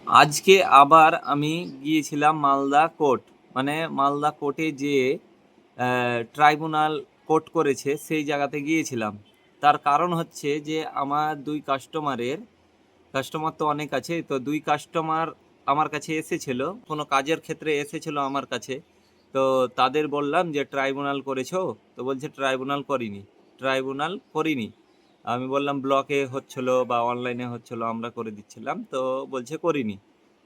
আজকে আবার আমি গিয়েছিলাম মালদা কোর্ট, মানে মালদা কোর্টে যে ট্রাইব্যুনাল কোর্ট করেছে সেই জায়গাতে গিয়েছিলাম। তার কারণ হচ্ছে যে আমার কাস্টমার তো অনেক আছে, তো দুই কাস্টমার আমার কাছে এসেছিল, কোনো কাজের ক্ষেত্রে এসেছিল আমার কাছে। তো তাদের বললাম যে ট্রাইব্যুনাল করেছো? তো বলছে ট্রাইব্যুনাল করিনি। আমি বললাম ব্লকে হচ্ছিল বা অনলাইনে হচ্ছিল, আমরা করে দিচ্ছিলাম, তো বলছে করিনি।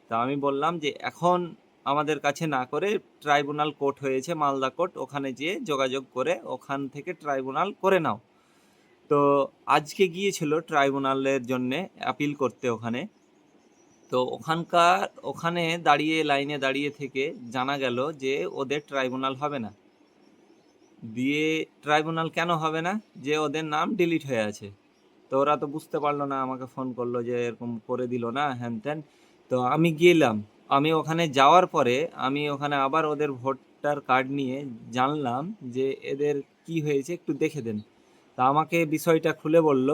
তা আমি বললাম যে এখন আমাদের কাছে না করে ট্রাইব্যুনাল কোর্ট হয়েছে মালদা কোর্ট, ওখানে যেয়ে যোগাযোগ করে ওখান থেকে ট্রাইব্যুনাল করে নাও। তো আজকে গিয়েছিল ট্রাইব্যুনালের জন্যে অ্যাপিল করতে ওখানে। তো ওখানে দাঁড়িয়ে লাইনে দাঁড়িয়ে থেকে জানা গেল যে ওদের ট্রাইব্যুনাল হবে না। দিয়ে ট্রাইব্যুনাল কেন হবে না? যে ওদের নাম ডিলিট হয়ে আছে। তো ওরা তো বুঝতে পারলো না, আমাকে ফোন করলো যে এরকম করে দিল না, হ্যান ত্যান। তো আমি গেলাম, আমি ওখানে যাওয়ার পরে আমি ওখানে আবার ওদের ভোটার কার্ড নিয়ে জানলাম যে এদের কি হয়েছে একটু দেখে দেন। তা আমাকে বিষয়টা খুলে বলল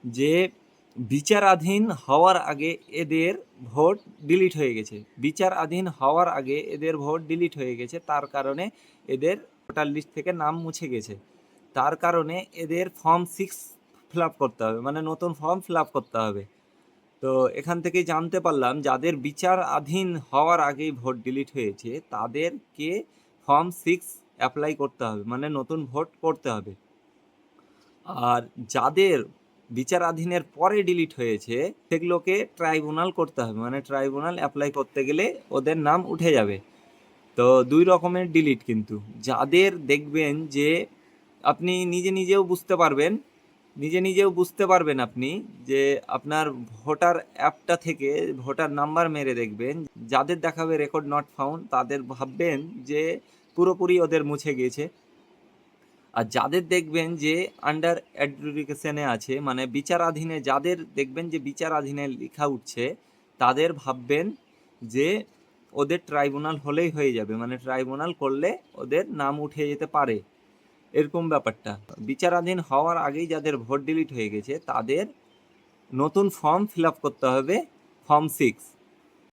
যে বিচারাধীন হওয়ার আগে এদের ভোট ডিলিট হয়ে গেছে। বিচারাধীন হওয়ার আগে এদের ভোট ডিলিট হয়ে গেছে, তার কারণে এদের ভোটার লিস্ট থেকে নাম মুছে গেছে। তার কারণে এদের ফর্ম 6 ফিল আপ করতে হবে, মানে নতুন ফর্ম ফিল আপ করতে হবে। তো এখান থেকে জানতে পারলাম যাদের বিচারাধীন হওয়ার আগেই ভোট ডিলিট হয়েছে তাদেরকে ফর্ম 6 অ্যাপ্লাই করতে হবে, মানে নতুন ভোট করতে হবে। আর যাদের বিচারাধীনের পরে ডিলিট হয়েছে সেগুলোকে ট্রাইব্যুনাল করতে হবে, মানে ট্রাইব্যুনাল অ্যাপ্লাই করতে গেলে ওদের নাম উঠে যাবে। তো দুই রকমের ডিলিট কিন্তু। যাদের দেখবেন যে আপনি নিজে নিজেও বুঝতে পারবেন আপনি যে আপনার ভোটার অ্যাপটা থেকে ভোটার নাম্বার মেরে দেখবেন, যাদের দেখাবে রেকর্ড নট ফাউন্ড তাদের ভাববেন যে পুরোপুরি ওদের মুছে গিয়েছে। আর যাদের দেখবেন যে আন্ডার অ্যাডজুডিকেশনে আছে, মানে বিচারাধীনে, যাদের দেখবেন যে বিচারাধীনে লেখা উঠছে তাদের ভাববেন যে ওদের ট্রাইব্যুনাল হলেই হয়ে যাবে, মানে ট্রাইব্যুনাল করলে ওদের নাম উঠে যেতে পারে, এরকম ব্যাপারটা। বিচারাধীন হওয়ার আগেই যাদের ভোট ডিলিট হয়ে গেছে তাদের নতুন ফর্ম ফিল আপ করতে হবে, ফর্ম 6।